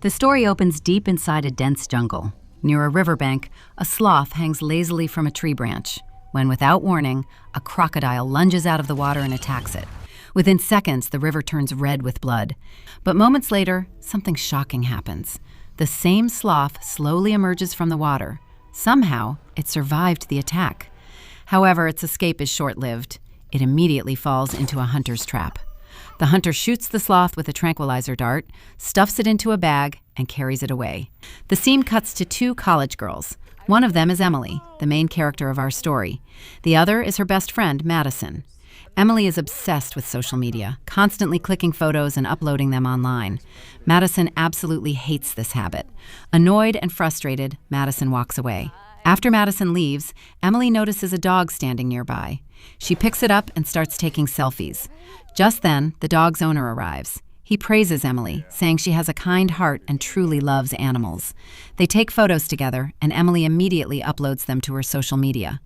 The story opens deep inside a dense jungle. Near a riverbank, a sloth hangs lazily from a tree branch, when without warning, a crocodile lunges out of the water and attacks it. Within seconds, the river turns red with blood. But moments later, something shocking happens. The same sloth slowly emerges from the water. Somehow, it survived the attack. However, its escape is short-lived. It immediately falls into a hunter's trap. The hunter shoots the sloth with a tranquilizer dart, stuffs it into a bag, and carries it away. The scene cuts to two college girls. One of them is Emily, the main character of our story. The other is her best friend, Madison. Emily is obsessed with social media, constantly clicking photos and uploading them online. Madison absolutely hates this habit. Annoyed and frustrated, Madison walks away. After Madison leaves, Emily notices a dog standing nearby. She picks it up and starts taking selfies. Just then, the dog's owner arrives. He praises Emily, saying she has a kind heart and truly loves animals. They take photos together, and Emily immediately uploads them to her social media.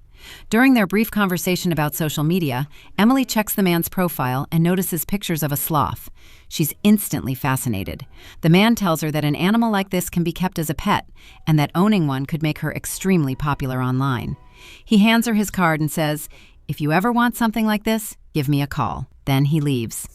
During their brief conversation about social media, Emily checks the man's profile and notices pictures of a sloth. She's instantly fascinated. The man tells her that an animal like this can be kept as a pet, and that owning one could make her extremely popular online. He hands her his card and says, "If you ever want something like this, give me a call." Then he leaves.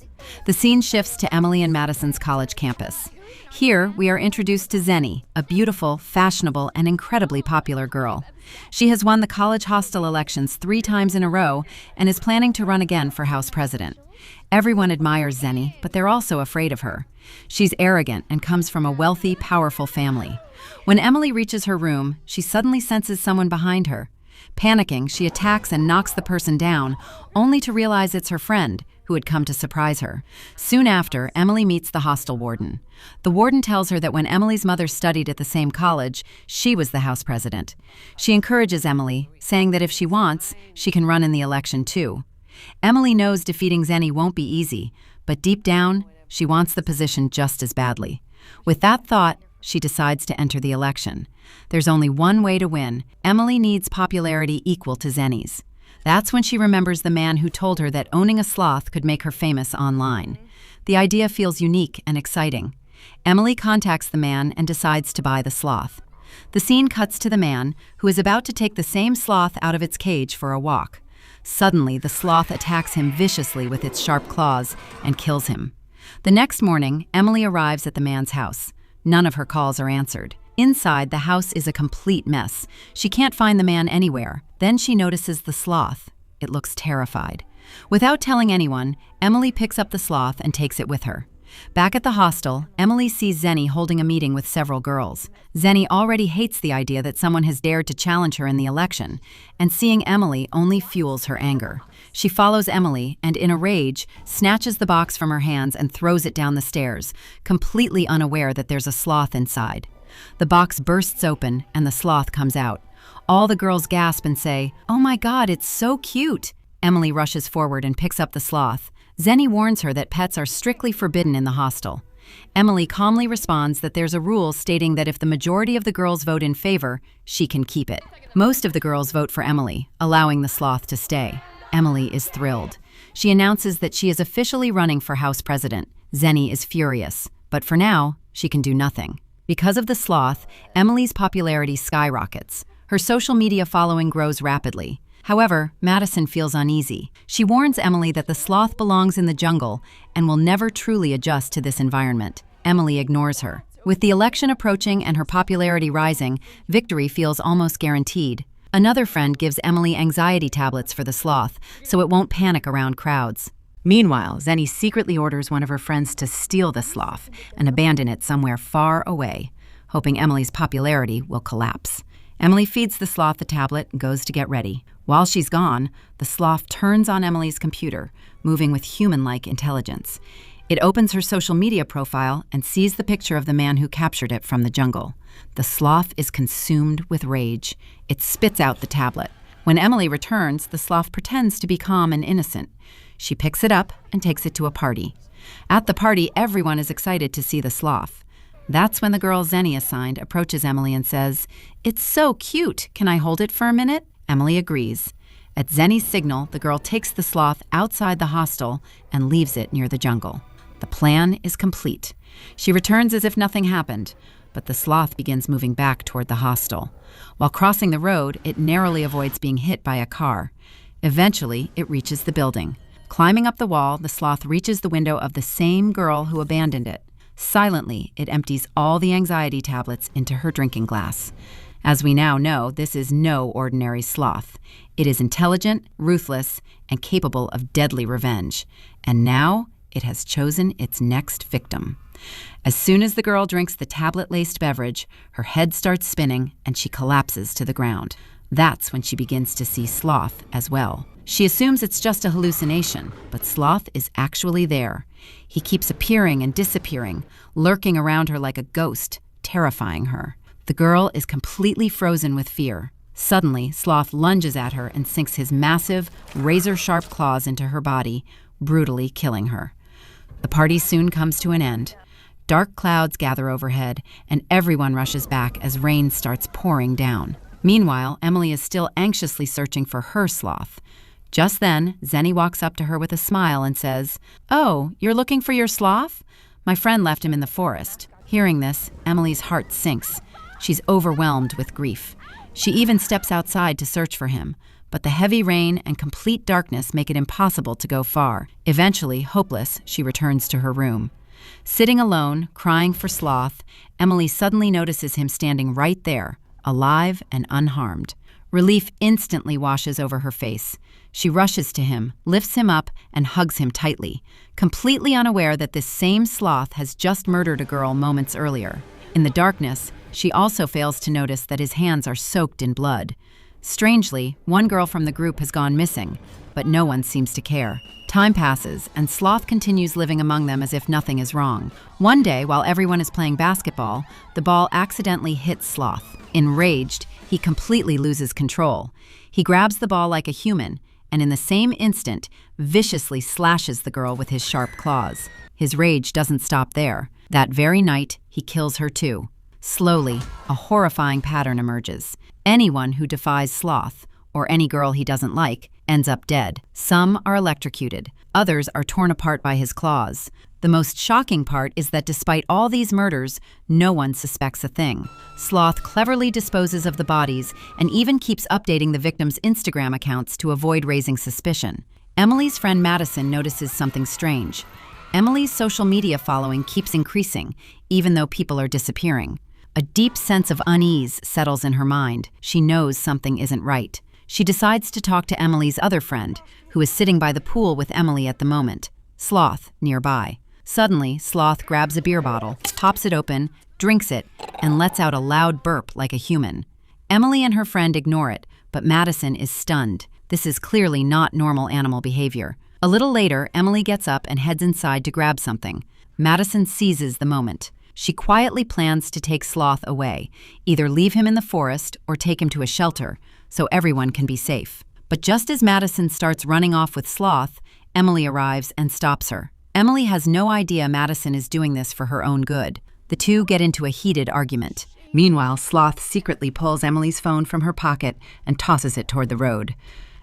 The scene shifts to Emily and Madison's college campus. Here, we are introduced to Zenny, a beautiful, fashionable, and incredibly popular girl. She has won the college hostel elections 3 times in a row and is planning to run again for House President. Everyone admires Zenny, but they're also afraid of her. She's arrogant and comes from a wealthy, powerful family. When Emily reaches her room, she suddenly senses someone behind her. Panicking, she attacks and knocks the person down, only to realize it's her friend, who had come to surprise her. Soon after, Emily meets the hostel warden. The warden tells her that when Emily's mother studied at the same college, she was the House President. She encourages Emily, saying that if she wants, she can run in the election too. Emily knows defeating Zenny won't be easy, but deep down, she wants the position just as badly. With that thought, she decides to enter the election. There's only one way to win. Emily needs popularity equal to Zenny's. That's when she remembers the man who told her that owning a sloth could make her famous online. The idea feels unique and exciting. Emily contacts the man and decides to buy the sloth. The scene cuts to the man, who is about to take the same sloth out of its cage for a walk. Suddenly, the sloth attacks him viciously with its sharp claws and kills him. The next morning, Emily arrives at the man's house. None of her calls are answered. Inside, the house is a complete mess. She can't find the man anywhere. Then she notices the sloth. It looks terrified. Without telling anyone, Emily picks up the sloth and takes it with her. Back at the hostel, Emily sees Zenny holding a meeting with several girls. Zenny already hates the idea that someone has dared to challenge her in the election, and seeing Emily only fuels her anger. She follows Emily and, in a rage, snatches the box from her hands and throws it down the stairs, completely unaware that there's a sloth inside. The box bursts open and the sloth comes out. All the girls gasp and say, "Oh my God, it's so cute!" Emily rushes forward and picks up the sloth. Zenny warns her that pets are strictly forbidden in the hostel. Emily calmly responds that there's a rule stating that if the majority of the girls vote in favor, she can keep it. Most of the girls vote for Emily, allowing the sloth to stay. Emily is thrilled. She announces that she is officially running for House President. Zenny is furious, but for now, she can do nothing. Because of the sloth, Emily's popularity skyrockets. Her social media following grows rapidly. However, Madison feels uneasy. She warns Emily that the sloth belongs in the jungle and will never truly adjust to this environment. Emily ignores her. With the election approaching and her popularity rising, victory feels almost guaranteed. Another friend gives Emily anxiety tablets for the sloth, so it won't panic around crowds. Meanwhile, Zenny secretly orders one of her friends to steal the sloth and abandon it somewhere far away, hoping Emily's popularity will collapse. Emily feeds the sloth the tablet and goes to get ready. While she's gone, the sloth turns on Emily's computer, moving with human-like intelligence. It opens her social media profile and sees the picture of the man who captured it from the jungle. The sloth is consumed with rage. It spits out the tablet. When Emily returns, the sloth pretends to be calm and innocent. She picks it up and takes it to a party. At the party, everyone is excited to see the sloth. That's when the girl Zenny assigned approaches Emily and says, "It's so cute. Can I hold it for a minute?" Emily agrees. At Zenny's signal, the girl takes the sloth outside the hostel and leaves it near the jungle. The plan is complete. She returns as if nothing happened, but the sloth begins moving back toward the hostel. While crossing the road, it narrowly avoids being hit by a car. Eventually, it reaches the building. Climbing up the wall, the sloth reaches the window of the same girl who abandoned it. Silently, it empties all the anxiety tablets into her drinking glass. As we now know, this is no ordinary sloth. It is intelligent, ruthless, and capable of deadly revenge. And now, it has chosen its next victim. As soon as the girl drinks the tablet-laced beverage, her head starts spinning and she collapses to the ground. That's when she begins to see Sloth as well. She assumes it's just a hallucination, but Sloth is actually there. He keeps appearing and disappearing, lurking around her like a ghost, terrifying her. The girl is completely frozen with fear. Suddenly, Sloth lunges at her and sinks his massive, razor-sharp claws into her body, brutally killing her. The party soon comes to an end. Dark clouds gather overhead, and everyone rushes back as rain starts pouring down. Meanwhile, Emily is still anxiously searching for her sloth. Just then, Zenny walks up to her with a smile and says, "Oh, you're looking for your sloth? My friend left him in the forest." Hearing this, Emily's heart sinks. She's overwhelmed with grief. She even steps outside to search for him, but the heavy rain and complete darkness make it impossible to go far. Eventually, hopeless, she returns to her room. Sitting alone, crying for Sloth, Emily suddenly notices him standing right there, alive and unharmed. Relief instantly washes over her face. She rushes to him, lifts him up, and hugs him tightly, completely unaware that this same Sloth has just murdered a girl moments earlier. In the darkness, she also fails to notice that his hands are soaked in blood. Strangely, one girl from the group has gone missing, but no one seems to care. Time passes, and Sloth continues living among them as if nothing is wrong. One day, while everyone is playing basketball, the ball accidentally hits Sloth. Enraged, he completely loses control. He grabs the ball like a human, and in the same instant, viciously slashes the girl with his sharp claws. His rage doesn't stop there. That very night, he kills her too. Slowly, a horrifying pattern emerges. Anyone who defies Sloth, or any girl he doesn't like, ends up dead. Some are electrocuted. Others are torn apart by his claws. The most shocking part is that despite all these murders, no one suspects a thing. Sloth cleverly disposes of the bodies and even keeps updating the victims' Instagram accounts to avoid raising suspicion. Emily's friend Madison notices something strange. Emily's social media following keeps increasing, even though people are disappearing. A deep sense of unease settles in her mind. She knows something isn't right. She decides to talk to Emily's other friend, who is sitting by the pool with Emily at the moment, Sloth, nearby. Suddenly, Sloth grabs a beer bottle, pops it open, drinks it, and lets out a loud burp like a human. Emily and her friend ignore it, but Madison is stunned. This is clearly not normal animal behavior. A little later, Emily gets up and heads inside to grab something. Madison seizes the moment. She quietly plans to take Sloth away, either leave him in the forest or take him to a shelter, so everyone can be safe. But just as Madison starts running off with Sloth, Emily arrives and stops her. Emily has no idea Madison is doing this for her own good. The two get into a heated argument. Meanwhile, Sloth secretly pulls Emily's phone from her pocket and tosses it toward the road.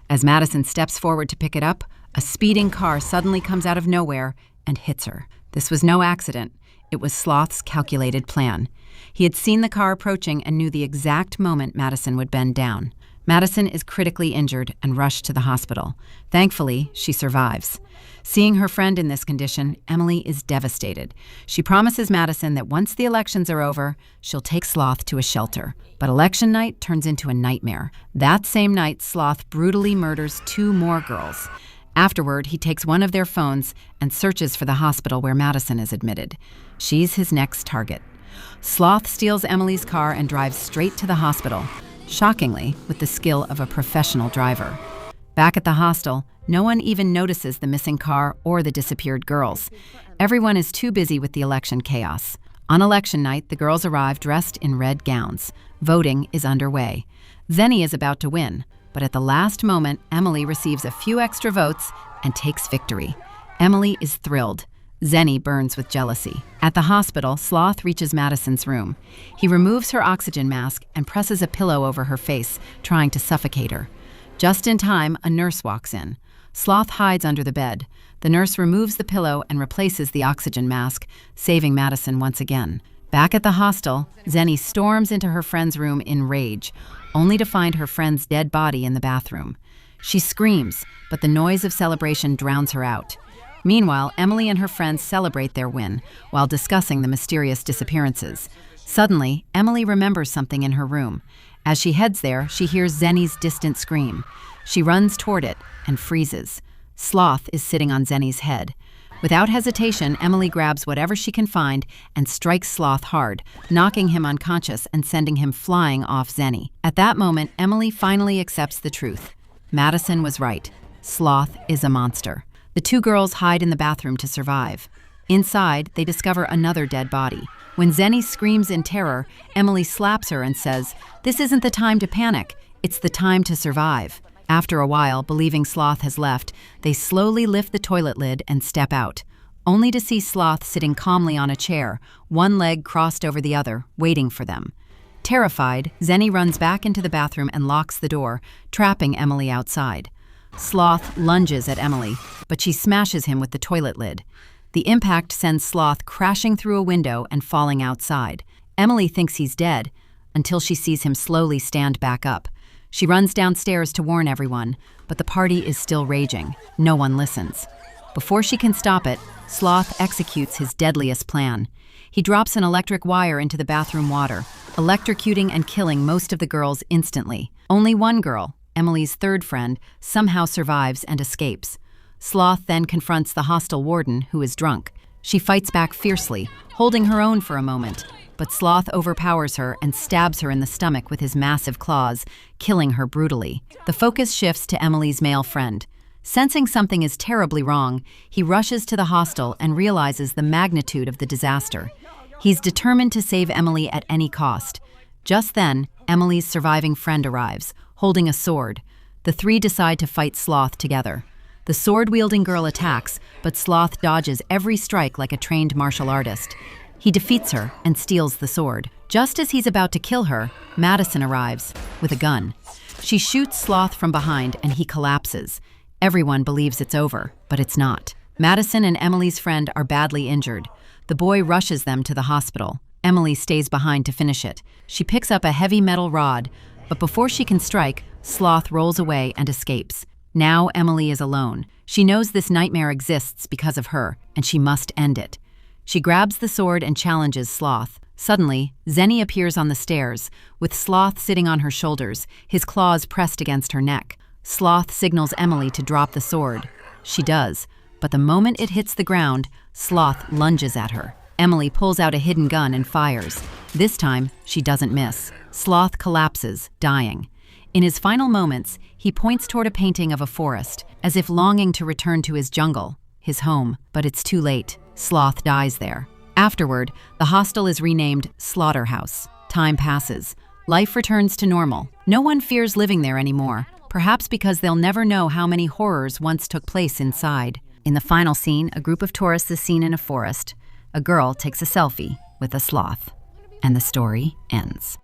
As Madison steps forward to pick it up, a speeding car suddenly comes out of nowhere and hits her. This was no accident. It was Sloth's calculated plan. He had seen the car approaching and knew the exact moment Madison would bend down. Madison is critically injured and rushed to the hospital. Thankfully, she survives. Seeing her friend in this condition, Emily is devastated. She promises Madison that once the elections are over, she'll take Sloth to a shelter. But election night turns into a nightmare. That same night, Sloth brutally murders 2 more girls. Afterward, he takes one of their phones and searches for the hospital where Madison is admitted. She's his next target. Sloth steals Emily's car and drives straight to the hospital, shockingly, with the skill of a professional driver. Back at the hostel, no one even notices the missing car or the disappeared girls. Everyone is too busy with the election chaos. On election night, the girls arrive dressed in red gowns. Voting is underway. Zenny is about to win, but at the last moment, Emily receives a few extra votes and takes victory. Emily is thrilled. Zenny burns with jealousy. At the hospital, Sloth reaches Madison's room. He removes her oxygen mask and presses a pillow over her face, trying to suffocate her. Just in time, a nurse walks in. Sloth hides under the bed. The nurse removes the pillow and replaces the oxygen mask, saving Madison once again. Back at the hostel, Zenny storms into her friend's room in rage, only to find her friend's dead body in the bathroom. She screams, but the noise of celebration drowns her out. Meanwhile, Emily and her friends celebrate their win while discussing the mysterious disappearances. Suddenly, Emily remembers something in her room. As she heads there, she hears Zenny's distant scream. She runs toward it and freezes. Sloth is sitting on Zenny's head. Without hesitation, Emily grabs whatever she can find and strikes Sloth hard, knocking him unconscious and sending him flying off Zenny. At that moment, Emily finally accepts the truth. Madison was right. Sloth is a monster. The two girls hide in the bathroom to survive. Inside, they discover another dead body. When Zenny screams in terror, Emily slaps her and says, "This isn't the time to panic. It's the time to survive." After a while, believing Sloth has left, they slowly lift the toilet lid and step out, only to see Sloth sitting calmly on a chair, one leg crossed over the other, waiting for them. Terrified, Zenny runs back into the bathroom and locks the door, trapping Emily outside. Sloth lunges at Emily, but she smashes him with the toilet lid. The impact sends Sloth crashing through a window and falling outside. Emily thinks he's dead, until she sees him slowly stand back up. She runs downstairs to warn everyone, but the party is still raging. No one listens. Before she can stop it, Sloth executes his deadliest plan. He drops an electric wire into the bathroom water, electrocuting and killing most of the girls instantly. Only one girl, Emily's third friend, somehow survives and escapes. Sloth then confronts the hostel warden, who is drunk. She fights back fiercely, holding her own for a moment, but Sloth overpowers her and stabs her in the stomach with his massive claws, killing her brutally. The focus shifts to Emily's male friend. Sensing something is terribly wrong, he rushes to the hostel and realizes the magnitude of the disaster. He's determined to save Emily at any cost. Just then, Emily's surviving friend arrives, holding a sword. The three decide to fight Sloth together. The sword-wielding girl attacks, but Sloth dodges every strike like a trained martial artist. He defeats her and steals the sword. Just as he's about to kill her, Madison arrives with a gun. She shoots Sloth from behind and he collapses. Everyone believes it's over, but it's not. Madison and Emily's friend are badly injured. The boy rushes them to the hospital. Emily stays behind to finish it. She picks up a heavy metal rod, but before she can strike, Sloth rolls away and escapes. Now Emily is alone. She knows this nightmare exists because of her, and she must end it. She grabs the sword and challenges Sloth. Suddenly, Zenny appears on the stairs, with Sloth sitting on her shoulders, his claws pressed against her neck. Sloth signals Emily to drop the sword. She does, but the moment it hits the ground, Sloth lunges at her. Emily pulls out a hidden gun and fires. This time, she doesn't miss. Sloth collapses, dying. In his final moments, he points toward a painting of a forest, as if longing to return to his jungle, his home, but it's too late. Sloth dies there. Afterward, the hostel is renamed Slaughterhouse. Time passes. Life returns to normal. No one fears living there anymore, perhaps because they'll never know how many horrors once took place inside. In the final scene, a group of tourists is seen in a forest. A girl takes a selfie with a sloth, and the story ends.